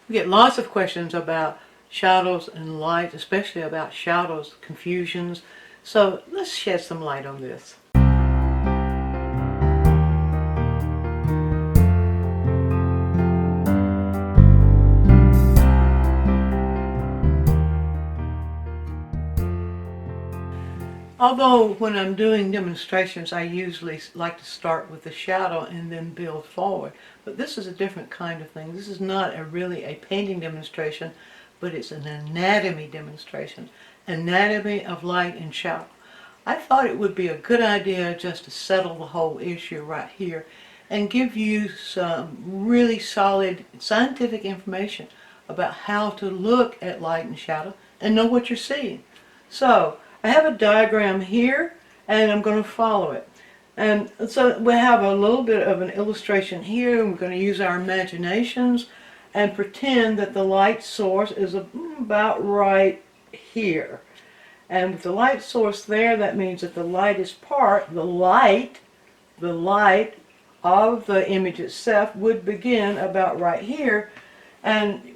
We get lots of questions about shadows and light, especially about shadows, confusions. So let's shed some light on this. Although when I'm doing demonstrations, I usually like to start with the shadow and then build forward. But this is a different kind of thing. This is not really a painting demonstration, but it's an anatomy demonstration. Anatomy of light and shadow. I thought it would be a good idea just to settle the whole issue right here and give you some really solid scientific information about how to look at light and shadow and know what you're seeing. So, I have a diagram here and I'm going to follow it. And so we have a little bit of an illustration here. We're going to use our imaginations and pretend that the light source is about right here. And with the light source there, that means that the light is the light of the image itself would begin about right here. And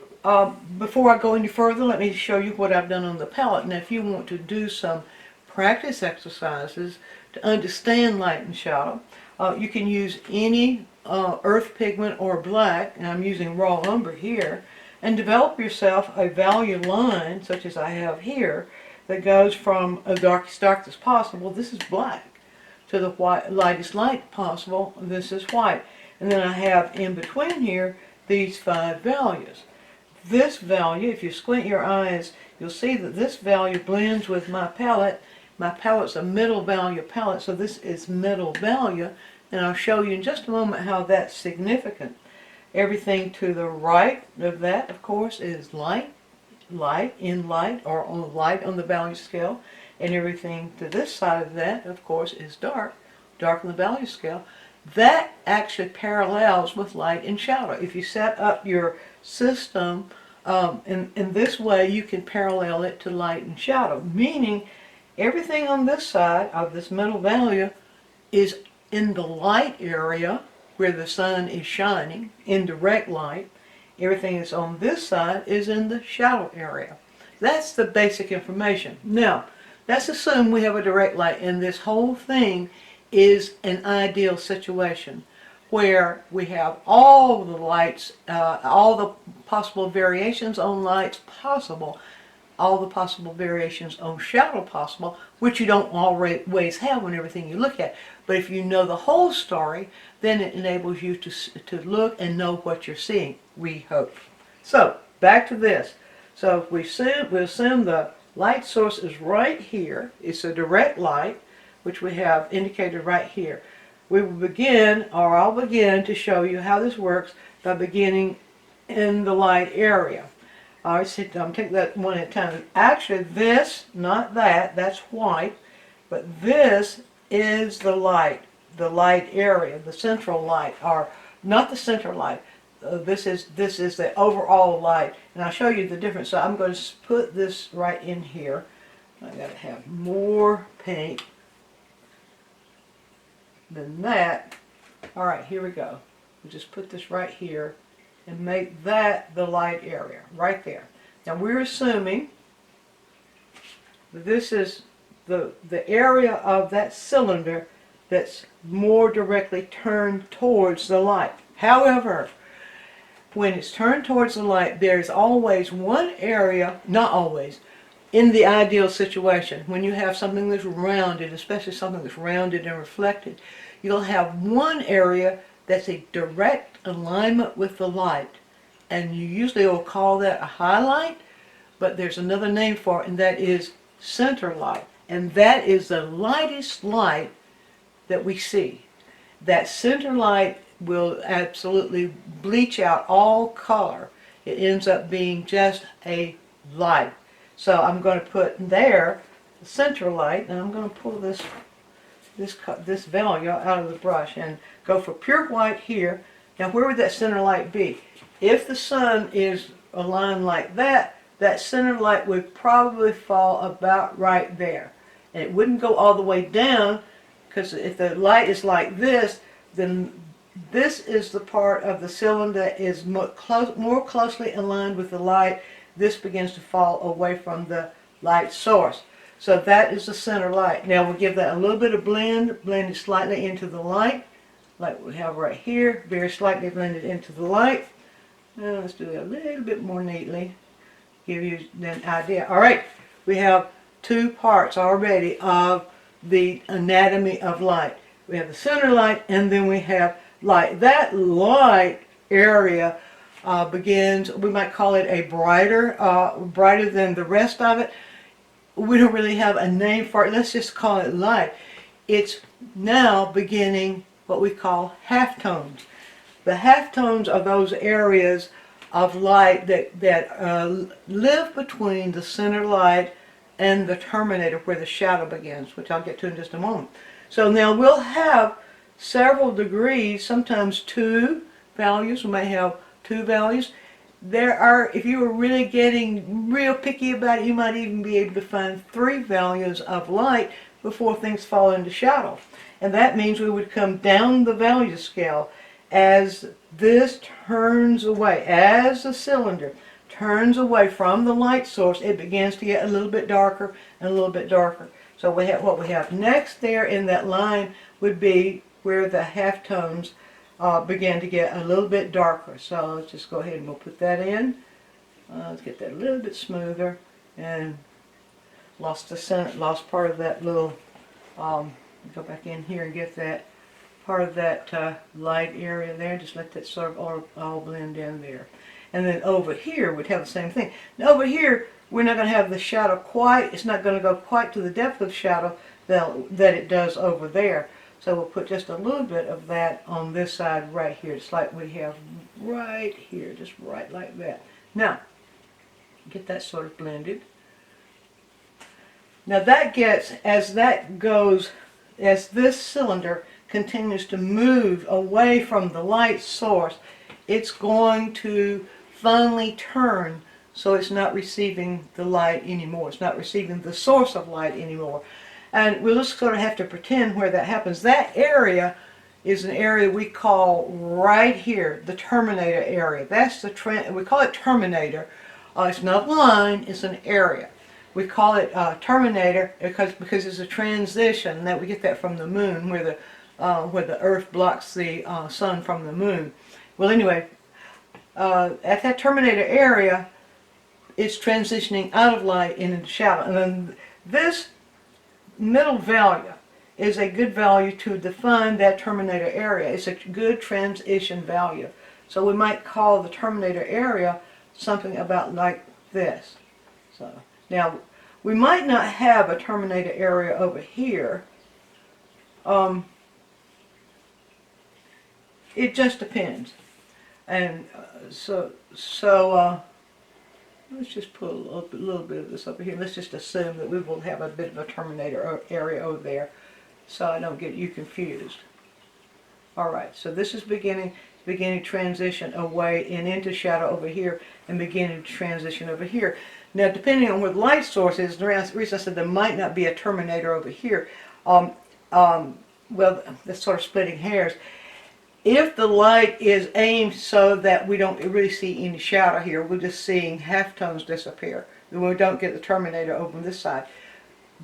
before I go any further, let me show you what I've done on the palette. Now, if you want to do some practice exercises to understand light and shadow, you can use any earth pigment or black, and I'm using raw umber here, and develop yourself a value line, such as I have here, that goes from as dark as possible, this is black, to the lightest light possible, this is white. And then I have in between here these 5 values. This value, if you squint your eyes, you'll see that this value blends with my palette. My palette's a middle value palette, so this is middle value, and I'll show you in just a moment how that's significant. Everything to the right of that, of course, is light, or on light on the value scale, and everything to this side of that, of course, is dark on the value scale. That actually parallels with light and shadow. If you set up your system in this way, you can parallel it to light and shadow, meaning everything on this side of this middle value is in the light area where the sun is shining, in direct light. Everything that's on this side is in the shadow area. That's the basic information. Now, let's assume we have a direct light, and this whole thing is an ideal situation where we have all the lights, all the possible variations on lights possible, all the possible variations on shadow possible, which you don't always have on everything you look at. But if you know the whole story, then it enables you to look and know what you're seeing, we hope. So, back to this. So if we assume the light source is right here, it's a direct light, which we have indicated right here. We will begin, or I'll begin to show you how this works by beginning in the light area. Alright, so I'm taking that one at a time. Actually, this, not that, that's white, but this is the light area, the central light, or not the center light. This is the overall light, and I'll show you the difference. So I'm going to put this right in here. I got to have more paint than that. All right, here we go. We'll just put this right here and make that the light area right there. Now we're assuming that this is the area of that cylinder that's more directly turned towards the light. However, when it's turned towards the light, there's always one area, not always, in the ideal situation, when you have something that's rounded, especially something that's rounded and reflected, you'll have one area that's a direct alignment with the light. And you usually will call that a highlight, but there's another name for it, and that is center light. And that is the lightest light that we see. That center light will absolutely bleach out all color. It ends up being just a light. So I'm going to put there the center light, and I'm going to pull this value out of the brush and go for pure white here. Now where would that center light be? If the sun is aligned like that, that center light would probably fall about right there. And it wouldn't go all the way down, because if the light is like this, then this is the part of the cylinder that is more closely aligned with the light. This begins to fall away from the light source. So that is the center light. Now we'll give that a little bit of blend it slightly into the light, like we have right here, very slightly blended into the light. Now let's do it a little bit more neatly, give you an idea. All right, we have two parts already of the anatomy of light. We have the center light, and then we have light. That light area begins, we might call it a brighter than the rest of it. We don't really have a name for it. Let's just call it light. It's now beginning what we call halftones. The halftones are those areas of light that live between the center light and the terminator, where the shadow begins, which I'll get to in just a moment. So now we'll have several degrees, sometimes two values. We may have two values. There are, if you were really getting real picky about it, you might even be able to find three values of light before things fall into shadow. And that means we would come down the value scale as this turns away, as the cylinder turns away from the light source. It begins to get a little bit darker and a little bit darker. So we have, what we have next there in that line would be where the halftones begin to get a little bit darker. So let's just go ahead and we'll put that in. Let's get that a little bit smoother, and lost the center, lost part of that little, go back in here and get that part of that light area there. Just let that sort of all blend in there. And then over here we'd have the same thing. Now over here we're not going to have the shadow quite, it's not going to go quite to the depth of shadow that it does over there. So we'll put just a little bit of that on this side right here, just like we have right here, just right like that. Now, get that sort of blended. Now that gets, as this cylinder continues to move away from the light source, it's going to finally turn so it's not receiving the light anymore. It's not receiving the source of light anymore. And we'll just sort of have to pretend where that happens. That area is an area we call right here, the terminator area. That's the we call it terminator. It's not a line, it's an area. We call it terminator because it's a transition. That we get that from the moon, where the Earth blocks the sun from the moon. Well, anyway, at that terminator area, it's transitioning out of light into shadow. And then this middle value is a good value to define that terminator area. It's a good transition value. So we might call the terminator area something about like this. So now we might not have a terminator area over here. It just depends. And let's just put a little bit of this over here. Let's just assume that we will have a bit of a terminator area over there, so I don't get you confused. Alright, so this is beginning transition away and into shadow over here, and beginning to transition over here. Now, depending on where the light source is, the reason I said there might not be a terminator over here, well, that's sort of splitting hairs. If the light is aimed so that we don't really see any shadow here, we're just seeing halftones disappear. We don't get the terminator over on this side.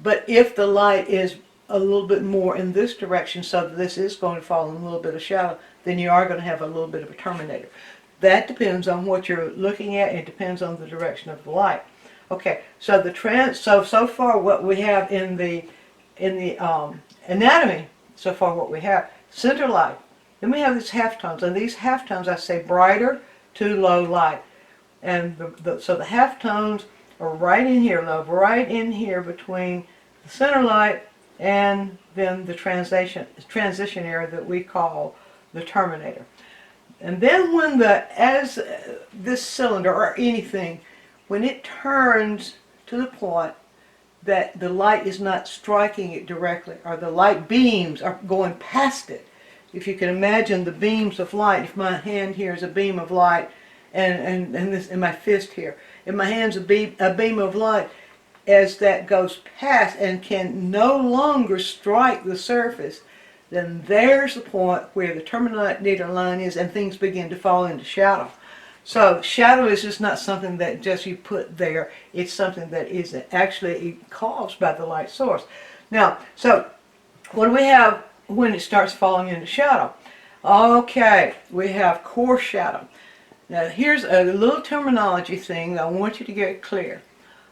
But if the light is a little bit more in this direction, so that this is going to fall in a little bit of shadow, then you are going to have a little bit of a terminator. That depends on what you're looking at. It depends on the direction of the light. Okay, so so far what we have in the anatomy, so far what we have, center light. Then we have these halftones, and these halftones I say brighter to low light. And so the halftones are right in here, love, right in here between the center light and then the transition area that we call the terminator. And then when as this cylinder or anything, when it turns to the point that the light is not striking it directly, or the light beams are going past it. If you can imagine the beams of light, if my hand here is a beam of light, and this in my fist here, if my hand's a beam of light, as that goes past and can no longer strike the surface, then there's the point where the Terminator line is and things begin to fall into shadow. So shadow is just not something that just you put there. It's something that is actually caused by the light source. Now, so what do we have when it starts falling into shadow? Okay, we have core shadow. Now here's a little terminology thing that I want you to get clear.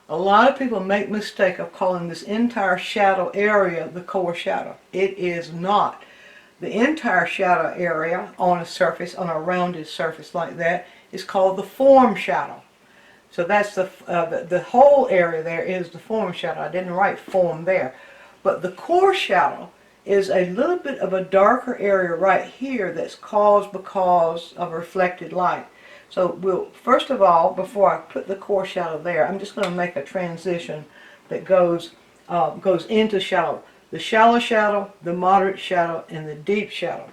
A lot of people make the mistake of calling this entire shadow area the core shadow. It is not. The entire shadow area on a surface, on a rounded surface like that, is called the form shadow. So that's the whole area there is the form shadow. I didn't write form there. But the core shadow is a little bit of a darker area right here that's caused because of reflected light. So we'll, first of all, before I put the core shadow there, I'm just going to make a transition that goes into shadow. The shallow shadow, the moderate shadow, and the deep shadow.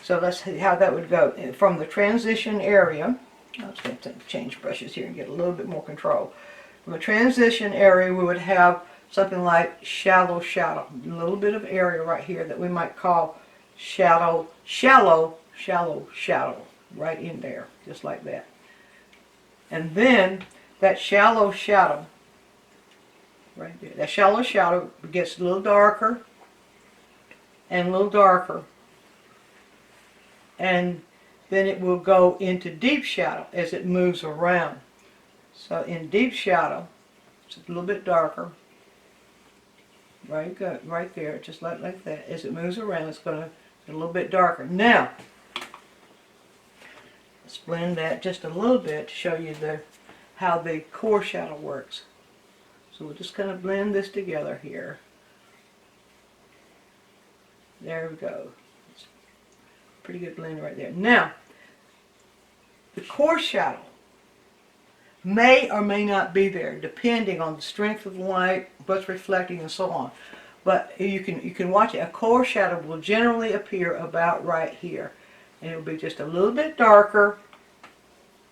So let's see how that would go. From the transition area, I'm just going to change brushes here and get a little bit more control. From the transition area, we would have something like shallow shadow. A little bit of area right here that we might call shallow shadow. Right in there, just like that. And then that shallow shadow, right there, that shallow shadow gets a little darker and a little darker. And then it will go into deep shadow as it moves around. So in deep shadow, it's a little bit darker. Right there, just like that. As it moves around, it's going to get a little bit darker. Now, let's blend that just a little bit to show you how the core shadow works. So we'll just kind of blend this together here. There we go. It's a pretty good blend right there. Now, the core shadow may or may not be there, depending on the strength of the light, what's reflecting, and so on. But you can watch it. A core shadow will generally appear about right here, and it will be just a little bit darker,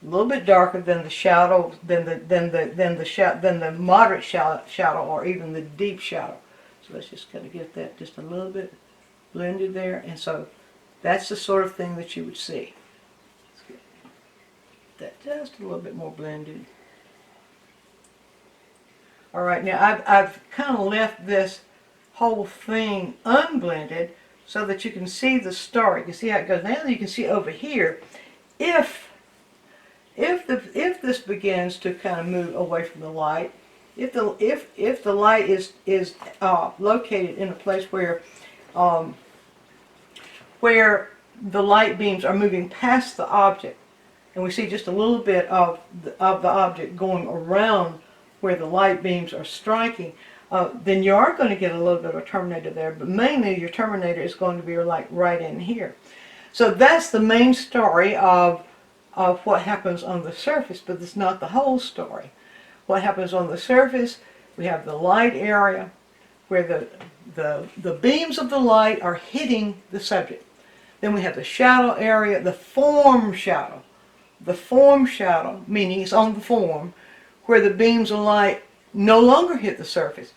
than the shadow, than the moderate shadow, or even the deep shadow. So let's just kind of get that just a little bit blended there, and so that's the sort of thing that you would see. Let's get that just a little bit more blended. All right, now I've kind of left this whole thing unblended so that you can see the story. You can see how it goes. Now you can see over here, if this begins to kind of move away from the light, if the light is located in a place where the light beams are moving past the object, and we see just a little bit of the object going around where the light beams are striking, then you are going to get a little bit of a terminator there, but mainly your terminator is going to be like right in here. So that's the main story of what happens on the surface, but it's not the whole story. What happens on the surface, we have the light area where the beams of the light are hitting the subject. Then we have the shadow area, the form shadow. The form shadow, meaning it's on the form, where the beams of light no longer hit the surface,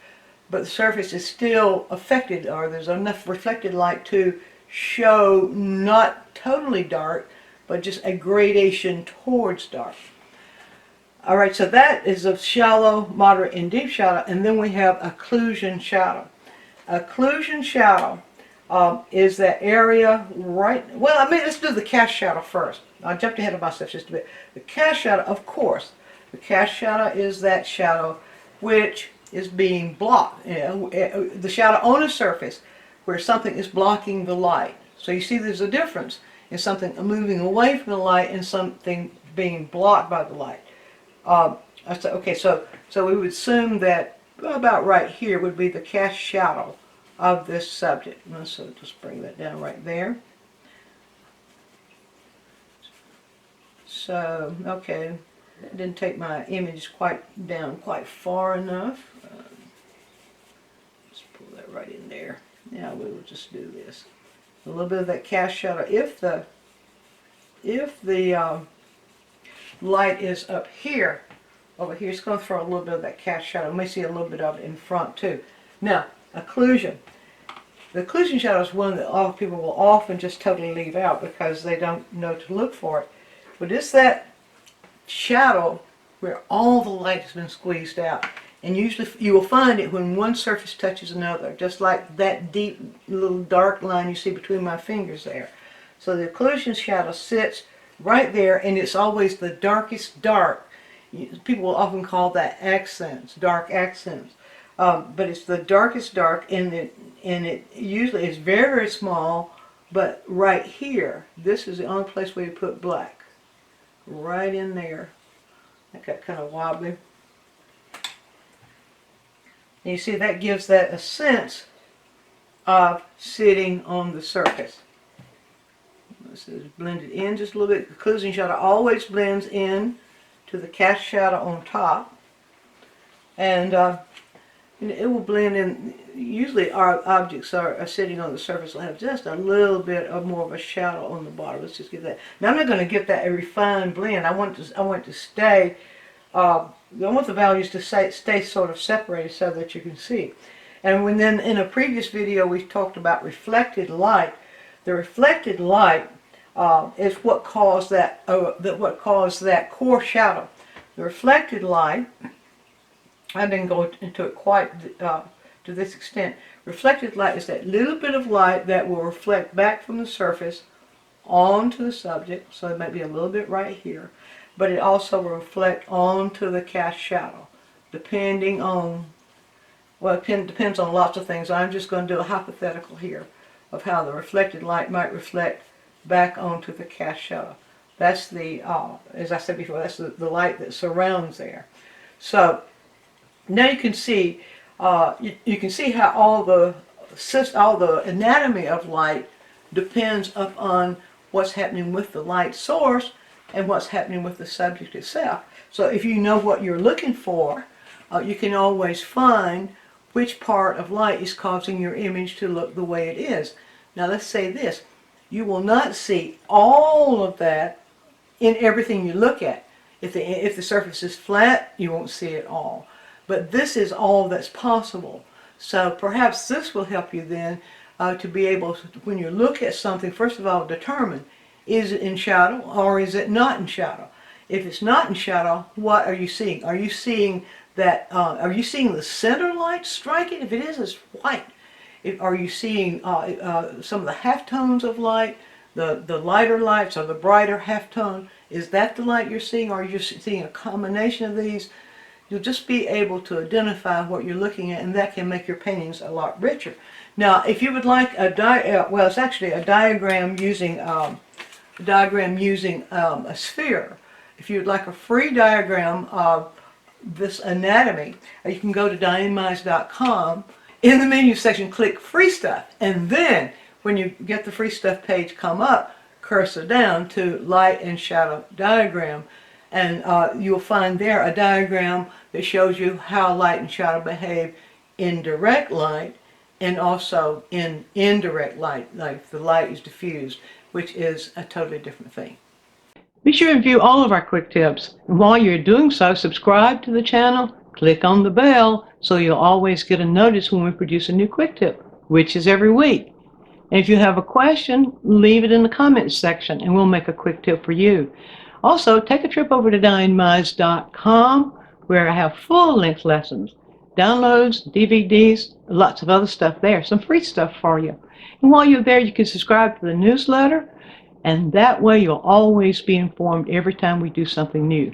but the surface is still affected, or there's enough reflected light to show not totally dark, but just a gradation towards dark. Alright, so that is a shallow, moderate, and deep shadow, and then we have occlusion shadow. Occlusion shadow is that area right, well, I mean, let's do the cast shadow first. I jumped ahead of myself just a bit. The cast shadow, of course, the cast shadow is that shadow which is being blocked. The shadow on a surface where something is blocking the light. So you see there's a difference in something moving away from the light and something being blocked by the light. Okay, so we would assume that about right here would be the cast shadow of this subject. So just bring that down right there. So, okay, that didn't take my image quite far enough. Let's pull that right in there. Now we will just do this. A little bit of that cast shadow. If the light is up here, over here, it's going to throw a little bit of that cast shadow. We may see a little bit of it in front too. Now, occlusion. The occlusion shadow is one that a lot of people will often just totally leave out because they don't know to look for it. But it's that shadow where all the light has been squeezed out. And usually you will find it when one surface touches another, just like that deep little dark line you see between my fingers there. So the occlusion shadow sits right there, and it's always the darkest dark. People will often call that accents, dark accents. But it's the darkest dark, and it usually is very, very small, but right here, this is the only place where you put black. Right in there. That got kind of wobbly. And you see that gives that a sense of sitting on the surface. This is blended in just a little bit. The occlusion shadow always blends in to the cast shadow on top. And it will blend in. Usually our objects are sitting on the surface will have just a little bit of more of a shadow on the bottom. Let's just get that. Now I'm not going to get that a refined blend. I want to stay. I want the values to stay sort of separated so that you can see. And then in a previous video we talked about reflected light. The reflected light is what caused that core shadow. The reflected light, I didn't go into it quite to this extent. Reflected light is that little bit of light that will reflect back from the surface onto the subject, so it might be a little bit right here, but it also will reflect onto the cast shadow, depending on, well, it depends on lots of things. I'm just going to do a hypothetical here of how the reflected light might reflect back onto the cast shadow. That's the, as I said before, that's the light that surrounds there. So now you can see how all the anatomy of light depends upon what's happening with the light source and what's happening with the subject itself. So if you know what you're looking for, you can always find which part of light is causing your image to look the way it is. Now let's say this. You will not see all of that in everything you look at. If the surface is flat, you won't see it all. But this is all that's possible. So perhaps this will help you then to be able to, when you look at something, first of all, determine, is it in shadow or is it not in shadow? If it's not in shadow, what are you seeing? Are you seeing that? Are you seeing the center light striking? If it is, it's white. Are you seeing some of the halftones of light, the lighter lights or the brighter halftone? Is that the light you're seeing, or are you seeing a combination of these? You'll just be able to identify what you're looking at, and that can make your paintings a lot richer. Now, if you would like a well, it's actually a diagram using a sphere. If you'd like a free diagram of this anatomy, you can go to DianneMize.com. In the menu section, click Free Stuff, and then when you get the Free Stuff page come up, cursor down to Light and Shadow Diagram, and you'll find there a diagram that shows you how light and shadow behave in direct light and also in indirect light, like the light is diffused, which is a totally different thing. Be sure and view all of our quick tips. And while you're doing so, subscribe to the channel, click on the bell so you'll always get a notice when we produce a new quick tip, which is every week. And if you have a question, leave it in the comments section and we'll make a quick tip for you. Also, take a trip over to DianneMize.com where I have full-length lessons, downloads, DVDs, lots of other stuff there, some free stuff for you. And while you're there, you can subscribe to the newsletter, and that way you'll always be informed every time we do something new.